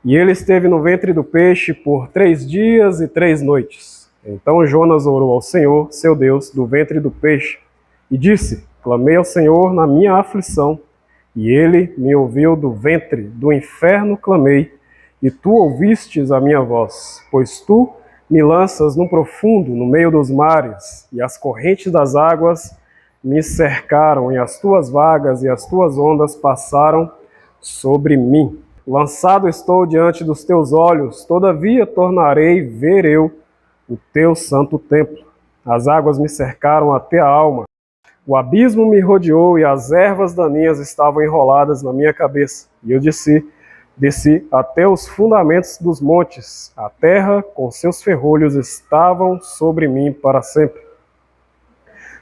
E ele esteve no ventre do peixe por 3 dias e 3 noites. Então Jonas orou ao Senhor, seu Deus, do ventre do peixe, e disse: clamei ao Senhor na minha aflição, e ele me ouviu do ventre do inferno clamei, e tu ouvistes a minha voz, pois tu me lanças no profundo, no meio dos mares, e as correntes das águas me cercaram, e as tuas vagas e as tuas ondas passaram sobre mim. Lançado estou diante dos teus olhos, todavia tornarei ver eu o teu santo templo. As águas me cercaram até a alma, o abismo me rodeou e as ervas daninhas estavam enroladas na minha cabeça. E eu desci até os fundamentos dos montes, a terra com seus ferrolhos estavam sobre mim para sempre.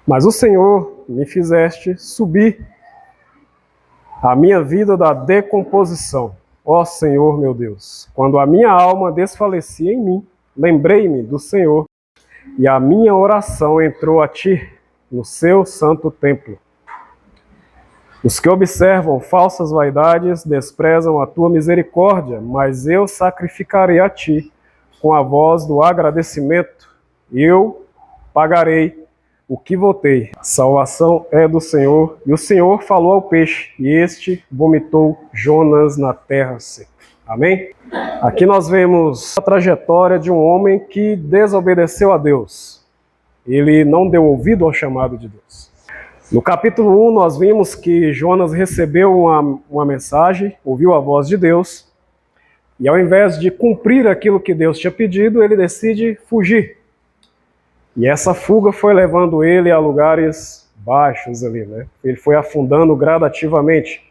Mas o Senhor me fizeste subir a minha vida da decomposição. Ó Senhor meu Deus, quando a minha alma desfalecia em mim, lembrei-me do Senhor, e a minha oração entrou a ti no seu santo templo. Os que observam falsas vaidades desprezam a tua misericórdia, mas eu sacrificarei a ti com a voz do agradecimento. Eu pagarei o que votei. A salvação é do Senhor. E o Senhor falou ao peixe, e este vomitou Jonas na terra seca. Amém? Aqui nós vemos a trajetória de um homem que desobedeceu a Deus. Ele não deu ouvido ao chamado de Deus. No capítulo 1, nós vimos que Jonas recebeu uma mensagem, ouviu a voz de Deus, e ao invés de cumprir aquilo que Deus tinha pedido, ele decide fugir. E essa fuga foi levando ele a lugares baixos ali, né? Ele foi afundando gradativamente.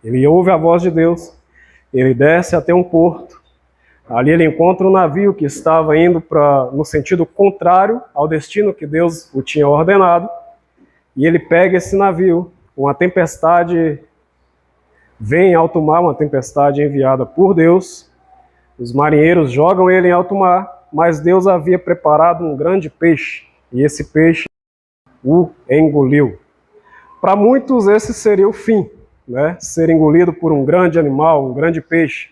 Ele ouve a voz de Deus, ele desce até um porto. Ali ele encontra um navio que estava indo no sentido contrário ao destino que Deus o tinha ordenado. E ele pega esse navio, uma tempestade vem em alto mar, uma tempestade enviada por Deus. Os marinheiros jogam ele em alto mar, mas Deus havia preparado um grande peixe, e esse peixe o engoliu. Para muitos esse seria o fim, né? Ser engolido por um grande animal, um grande peixe.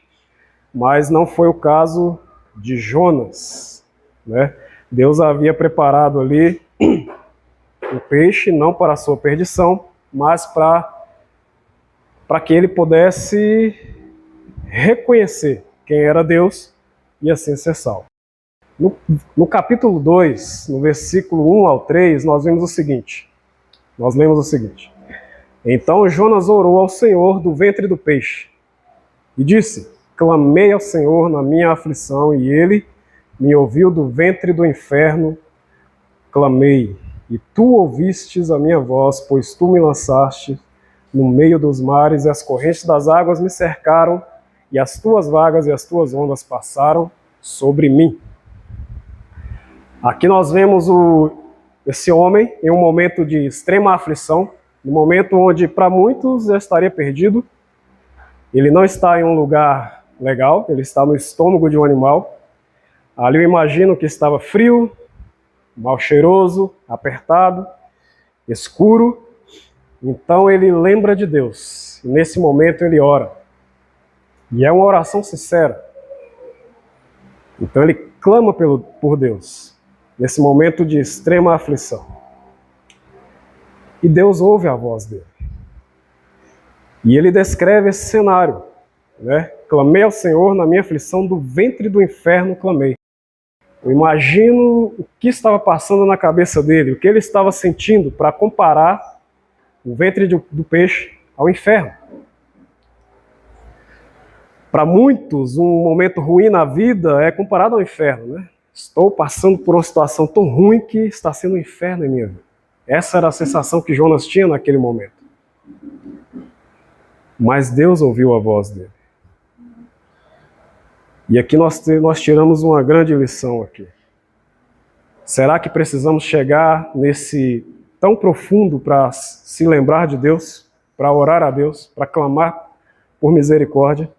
Mas não foi o caso de Jonas, né? Deus havia preparado ali o peixe, não para a sua perdição, mas para que ele pudesse reconhecer quem era Deus e assim ser salvo. No capítulo 2, no versículo 1 ao 3, nós lemos o seguinte. Então Jonas orou ao Senhor do ventre do peixe e disse: clamei ao Senhor na minha aflição, e ele me ouviu do ventre do inferno, clamei. E tu ouvistes a minha voz, pois tu me lançaste no meio dos mares, e as correntes das águas me cercaram, e as tuas vagas e as tuas ondas passaram sobre mim. Aqui nós vemos esse homem em um momento de extrema aflição, um momento onde para muitos já estaria perdido. Ele não está em um lugar legal, ele está no estômago de um animal. Ali eu imagino que estava frio, mal cheiroso, apertado, escuro. Então ele lembra de Deus. E nesse momento ele ora. E é uma oração sincera. Então ele clama por Deus, nesse momento de extrema aflição. E Deus ouve a voz dele. E ele descreve esse cenário, né? Clamei ao Senhor na minha aflição, do ventre do inferno clamei. Eu imagino o que estava passando na cabeça dele, o que ele estava sentindo, para comparar o ventre do peixe ao inferno. Para muitos, um momento ruim na vida é comparado ao inferno, né? Estou passando por uma situação tão ruim que está sendo um inferno em minha vida. Essa era a sensação que Jonas tinha naquele momento. Mas Deus ouviu a voz dele. E aqui nós tiramos uma grande lição aqui. Será que precisamos chegar nesse tão profundo para se lembrar de Deus, para orar a Deus, para clamar por misericórdia?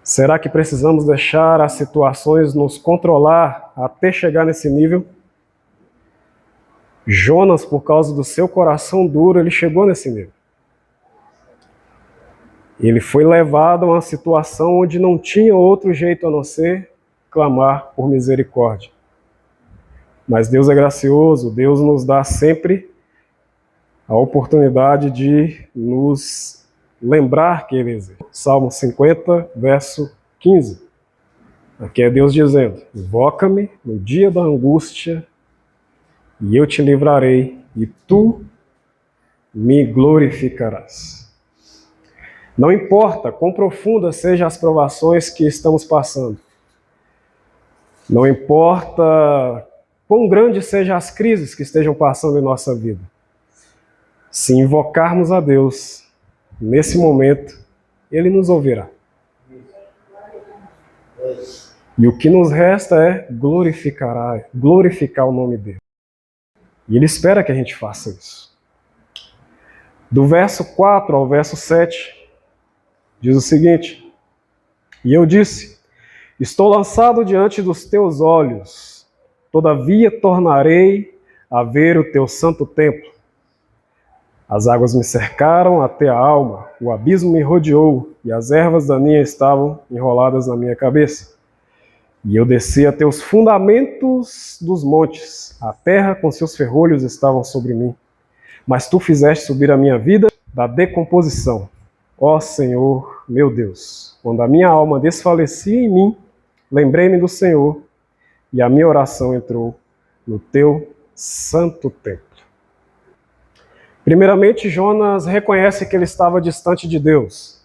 Será que precisamos deixar as situações nos controlar até chegar nesse nível? Jonas, por causa do seu coração duro, ele chegou nesse nível. Ele foi levado a uma situação onde não tinha outro jeito a não ser clamar por misericórdia. Mas Deus é gracioso, Deus nos dá sempre a oportunidade de nos lembrar que Ele existe. Salmo 50, verso 15. Aqui é Deus dizendo: invoca-me no dia da angústia e eu te livrarei e tu me glorificarás. Não importa quão profundas sejam as provações que estamos passando, não importa quão grandes sejam as crises que estejam passando em nossa vida, se invocarmos a Deus nesse momento, Ele nos ouvirá. E o que nos resta é glorificar o nome dele. E Ele espera que a gente faça isso. Do verso 4 ao verso 7, diz o seguinte: e eu disse: estou lançado diante dos teus olhos, todavia tornarei a ver o teu santo templo. As águas me cercaram até a alma, o abismo me rodeou, e as ervas daninhas estavam enroladas na minha cabeça. E eu desci até os fundamentos dos montes, a terra com seus ferrolhos estavam sobre mim. Mas tu fizeste subir a minha vida da decomposição. Ó Senhor, meu Deus, quando a minha alma desfalecia em mim, lembrei-me do Senhor, e a minha oração entrou no teu santo templo. Primeiramente, Jonas reconhece que ele estava distante de Deus.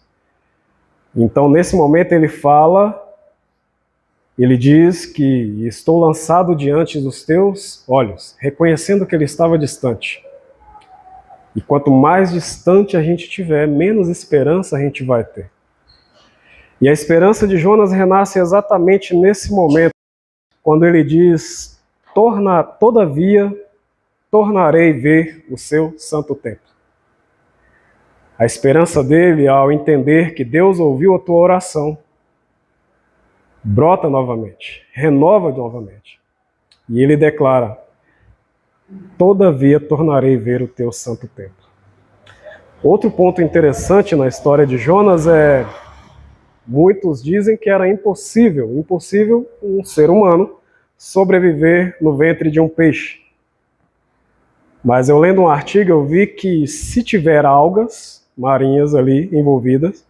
Então, nesse momento, ele diz que estou lançado diante dos teus olhos, reconhecendo que ele estava distante. E quanto mais distante a gente tiver, menos esperança a gente vai ter. E a esperança de Jonas renasce exatamente nesse momento, quando ele diz: todavia tornarei ver o seu santo templo. A esperança dele, ao entender que Deus ouviu a tua oração, brota novamente, renova novamente. E ele declara: todavia tornarei ver o teu santo templo. Outro ponto interessante na história de Jonas é: muitos dizem que era impossível um ser humano sobreviver no ventre de um peixe. Mas eu lendo um artigo, eu vi que se tiver algas marinhas ali envolvidas,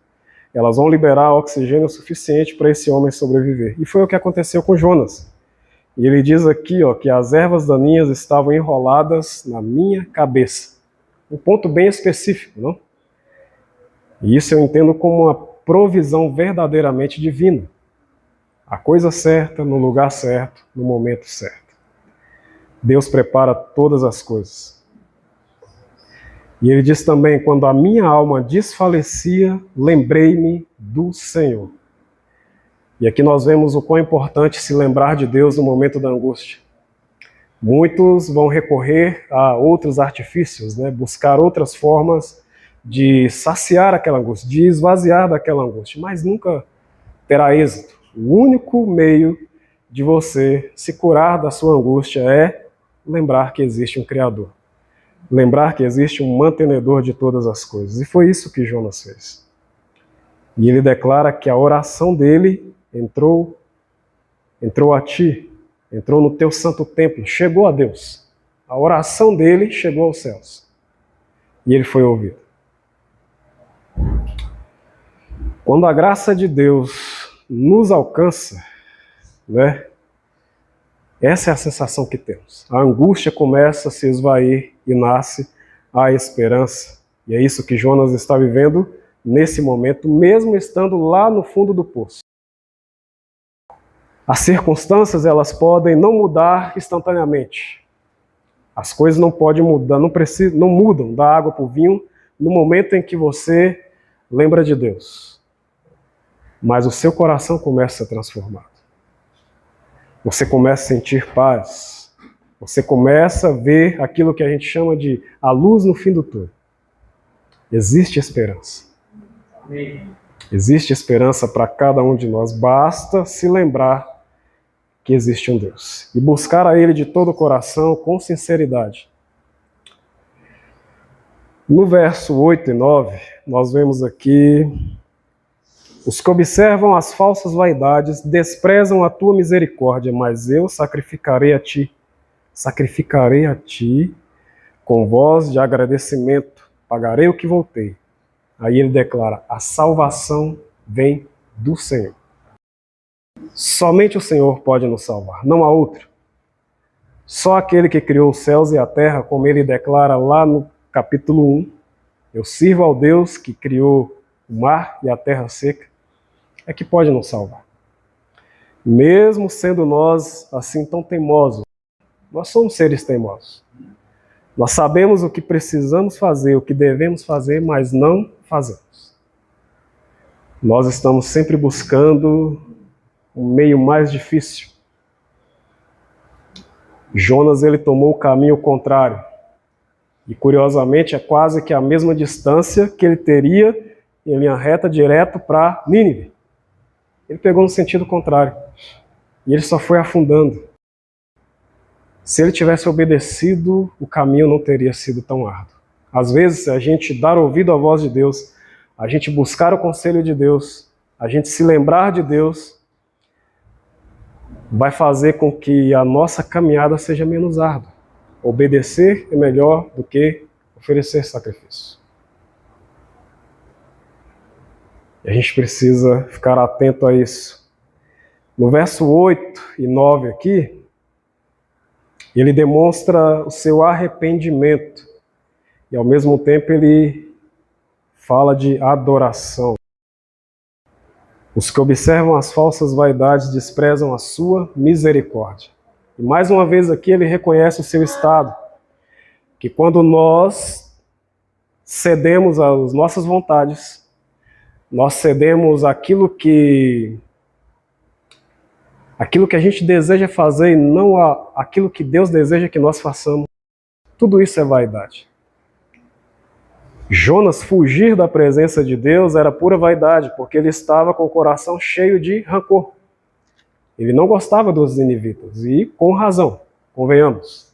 elas vão liberar oxigênio suficiente para esse homem sobreviver. E foi o que aconteceu com Jonas. E ele diz aqui, que as ervas daninhas estavam enroladas na minha cabeça. Um ponto bem específico, não? E isso eu entendo como uma provisão verdadeiramente divina. A coisa certa, no lugar certo, no momento certo. Deus prepara todas as coisas. E ele diz também: quando a minha alma desfalecia, lembrei-me do Senhor. E aqui nós vemos o quão importante se lembrar de Deus no momento da angústia. Muitos vão recorrer a outros artifícios, buscar outras formas de saciar aquela angústia, de esvaziar daquela angústia, mas nunca terá êxito. O único meio de você se curar da sua angústia é lembrar que existe um Criador. Lembrar que existe um mantenedor de todas as coisas. E foi isso que Jonas fez. E ele declara que a oração dele entrou a ti, entrou no teu santo templo, chegou a Deus. A oração dele chegou aos céus. E ele foi ouvido. Quando a graça de Deus nos alcança, essa é a sensação que temos. A angústia começa a se esvair e nasce a esperança. E é isso que Jonas está vivendo nesse momento, mesmo estando lá no fundo do poço. As circunstâncias, elas podem não mudar instantaneamente. As coisas não podem mudar, não mudam da água para o vinho no momento em que você lembra de Deus. Mas o seu coração começa a ser transformado. Você começa a sentir paz. Você começa a ver aquilo que a gente chama de a luz no fim do túnel. Existe esperança. Existe esperança para cada um de nós. Basta se lembrar que existe um Deus. E buscar a Ele de todo o coração, com sinceridade. No verso 8 e 9, nós vemos aqui: os que observam as falsas vaidades desprezam a tua misericórdia, mas eu sacrificarei a ti com voz de agradecimento, pagarei o que voltei. Aí ele declara: a salvação vem do Senhor. Somente o Senhor pode nos salvar, não há outro. Só aquele que criou os céus e a terra, como ele declara lá no capítulo 1, eu sirvo ao Deus que criou o mar e a terra seca, é que pode nos salvar. Mesmo sendo nós assim tão teimosos, nós somos seres teimosos. Nós sabemos o que precisamos fazer, o que devemos fazer, mas não fazemos. Nós estamos sempre buscando um meio mais difícil. Jonas, ele tomou o caminho contrário. E curiosamente é quase que a mesma distância que ele teria em linha reta direto para Nínive. Ele pegou no sentido contrário. E ele só foi afundando. Se ele tivesse obedecido, o caminho não teria sido tão árduo. Às vezes, se a gente dar ouvido à voz de Deus, a gente buscar o conselho de Deus, a gente se lembrar de Deus, vai fazer com que a nossa caminhada seja menos árdua. Obedecer é melhor do que oferecer sacrifício. E a gente precisa ficar atento a isso. No verso 8 e 9 aqui, ele demonstra o seu arrependimento e ao mesmo tempo ele fala de adoração. Os que observam as falsas vaidades desprezam a sua misericórdia. E mais uma vez aqui ele reconhece o seu estado, que quando nós cedemos às nossas vontades, nós cedemos aquilo que a gente deseja fazer e não aquilo que Deus deseja que nós façamos, tudo isso é vaidade. Jonas fugir da presença de Deus era pura vaidade, porque ele estava com o coração cheio de rancor. Ele não gostava dos ninivitas, e com razão, convenhamos.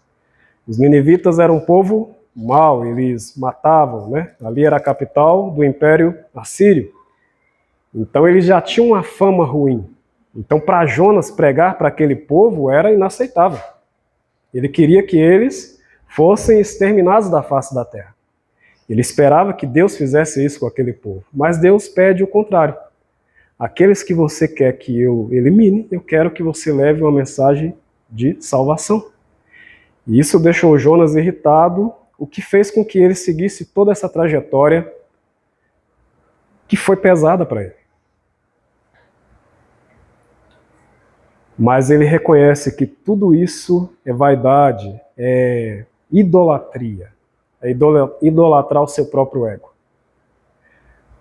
Os ninivitas eram um povo mau, eles matavam, né? Ali era a capital do Império Assírio. Então eles já tinham uma fama ruim. Então para Jonas pregar para aquele povo era inaceitável. Ele queria que eles fossem exterminados da face da terra. Ele esperava que Deus fizesse isso com aquele povo. Mas Deus pede o contrário. Aqueles que você quer que eu elimine, eu quero que você leve uma mensagem de salvação. E isso deixou Jonas irritado, o que fez com que ele seguisse toda essa trajetória que foi pesada para ele. Mas ele reconhece que tudo isso é vaidade, é idolatria. É idolatrar o seu próprio ego.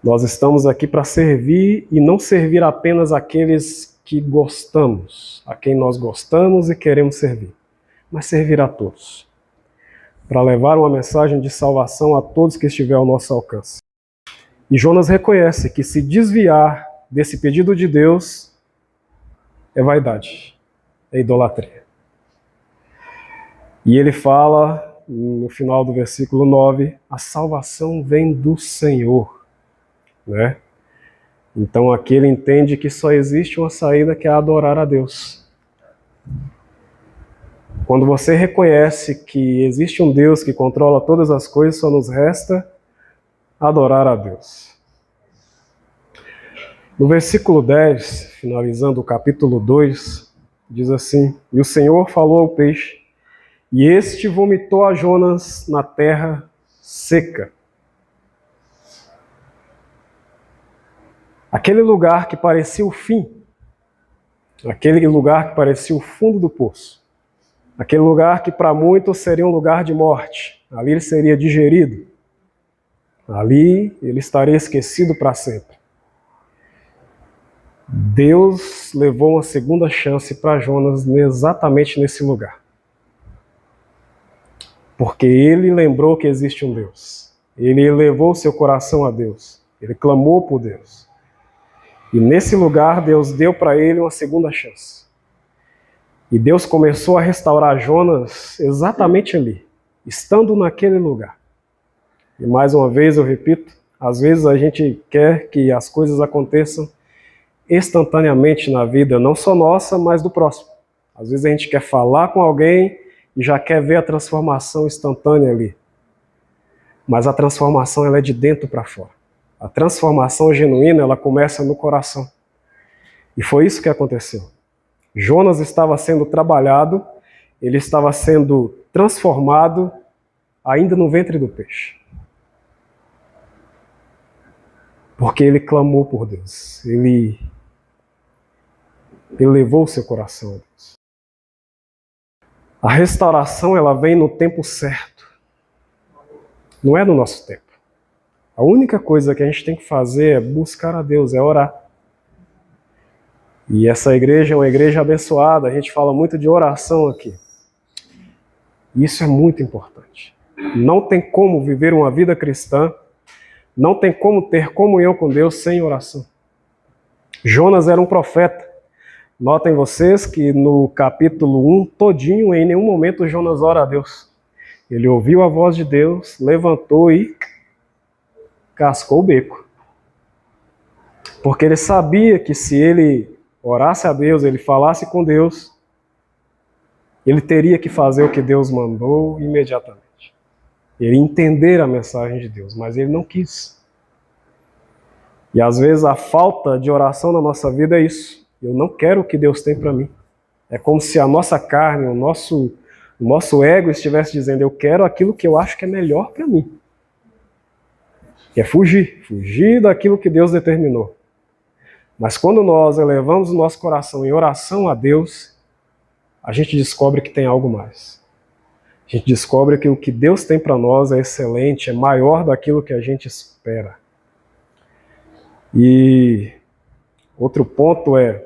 Nós estamos aqui para servir e não servir apenas aqueles que gostamos, a quem nós gostamos e queremos servir, mas servir a todos, para levar uma mensagem de salvação a todos que estiver ao nosso alcance. E Jonas reconhece que se desviar desse pedido de Deus é vaidade, é idolatria. E ele fala no final do versículo 9, a salvação vem do Senhor, né? Então aqui ele entende que só existe uma saída, que é adorar a Deus. Quando você reconhece que existe um Deus que controla todas as coisas, só nos resta adorar a Deus. No versículo 10, finalizando o capítulo 2, diz assim: e o Senhor falou ao peixe, e este vomitou a Jonas na terra seca. Aquele lugar que parecia o fim, aquele lugar que parecia o fundo do poço, aquele lugar que para muitos seria um lugar de morte, ali ele seria digerido, ali ele estaria esquecido para sempre. Deus levou uma segunda chance para Jonas exatamente nesse lugar. Porque ele lembrou que existe um Deus. Ele elevou seu coração a Deus. Ele clamou por Deus. E nesse lugar Deus deu para ele uma segunda chance. E Deus começou a restaurar Jonas exatamente ali, estando naquele lugar. E mais uma vez eu repito, às vezes a gente quer que as coisas aconteçam instantaneamente na vida, não só nossa, mas do próximo. Às vezes a gente quer falar com alguém e já quer ver a transformação instantânea ali. Mas a transformação ela é de dentro para fora. A transformação genuína ela começa no coração. E foi isso que aconteceu. Jonas estava sendo trabalhado, ele estava sendo transformado ainda no ventre do peixe. Porque ele clamou por Deus. Ele elevou o seu coração a Deus. A restauração ela vem no tempo certo. Não é no nosso tempo. A única coisa que a gente tem que fazer é buscar a Deus, é orar. E essa igreja é uma igreja abençoada, a gente fala muito de oração aqui. Isso é muito importante. Não tem como viver uma vida cristã, não tem como ter comunhão com Deus sem oração. Jonas era um profeta. Notem vocês que no capítulo 1 todinho, em nenhum momento Jonas ora a Deus. Ele ouviu a voz de Deus, levantou e cascou o beco. Porque ele sabia que se ele orasse a Deus, ele falasse com Deus, ele teria que fazer o que Deus mandou imediatamente. Ele entender a mensagem de Deus, mas ele não quis. E às vezes a falta de oração na nossa vida é isso. Eu não quero o que Deus tem para mim. É como se a nossa carne, o nosso ego estivesse dizendo, eu quero aquilo que eu acho que é melhor para mim. Que é fugir daquilo que Deus determinou. Mas quando nós elevamos o nosso coração em oração a Deus, a gente descobre que tem algo mais. A gente descobre que o que Deus tem para nós é excelente, é maior daquilo que a gente espera. E outro ponto é,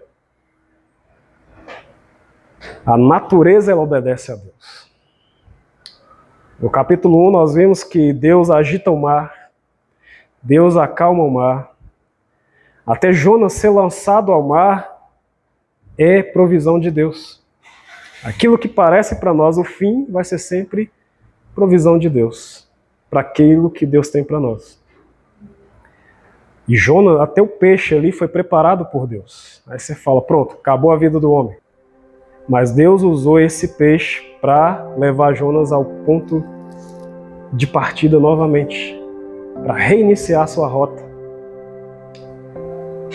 a natureza ela obedece a Deus. No capítulo 1 nós vemos que Deus agita o mar, Deus acalma o mar. Até Jonas ser lançado ao mar é provisão de Deus. Aquilo que parece para nós o fim vai ser sempre provisão de Deus, para aquilo que Deus tem para nós. E Jonas, até o peixe ali foi preparado por Deus. Aí você fala, pronto, acabou a vida do homem. Mas Deus usou esse peixe para levar Jonas ao ponto de partida novamente, para reiniciar sua rota.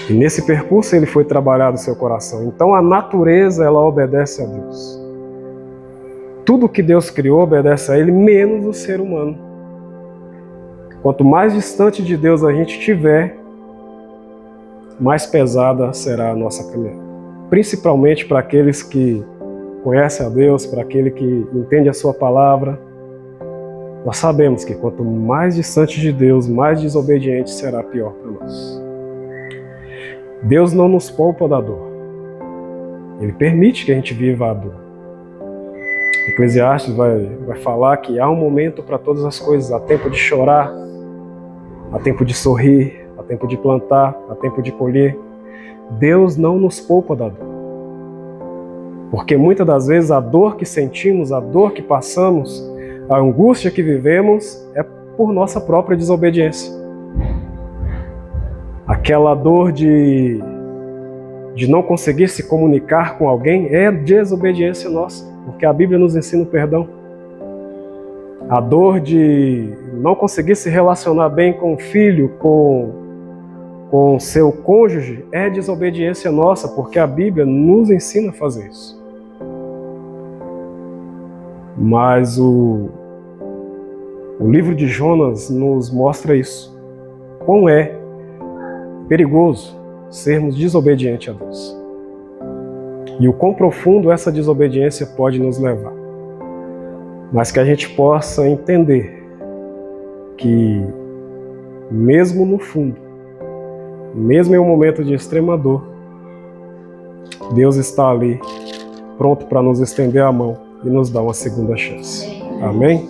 E nesse percurso ele foi trabalhado o seu coração. Então a natureza ela obedece a Deus. Tudo que Deus criou obedece a Ele, menos o ser humano. Quanto mais distante de Deus a gente estiver, mais pesada será a nossa caminhada. Principalmente para aqueles que conhecem a Deus, para aquele que entende a sua palavra. Nós sabemos que quanto mais distante de Deus, mais desobediente será pior para nós. Deus não nos poupa da dor. Ele permite que a gente viva a dor. Eclesiastes vai falar que há um momento para todas as coisas. Há tempo de chorar, há tempo de sorrir, há tempo de plantar, há tempo de colher. Deus não nos poupa da dor. Porque muitas das vezes a dor que sentimos, a dor que passamos, a angústia que vivemos é por nossa própria desobediência. Aquela dor de não conseguir se comunicar com alguém é desobediência nossa, porque a Bíblia nos ensina o perdão. A dor de não conseguir se relacionar bem com o filho, com seu cônjuge, é desobediência nossa, porque a Bíblia nos ensina a fazer isso. Mas o livro de Jonas nos mostra isso. Quão é perigoso sermos desobedientes a Deus. E o quão profundo essa desobediência pode nos levar. Mas que a gente possa entender que, mesmo no fundo, mesmo em um momento de extrema dor, Deus está ali, pronto para nos estender a mão e nos dar uma segunda chance. Amém?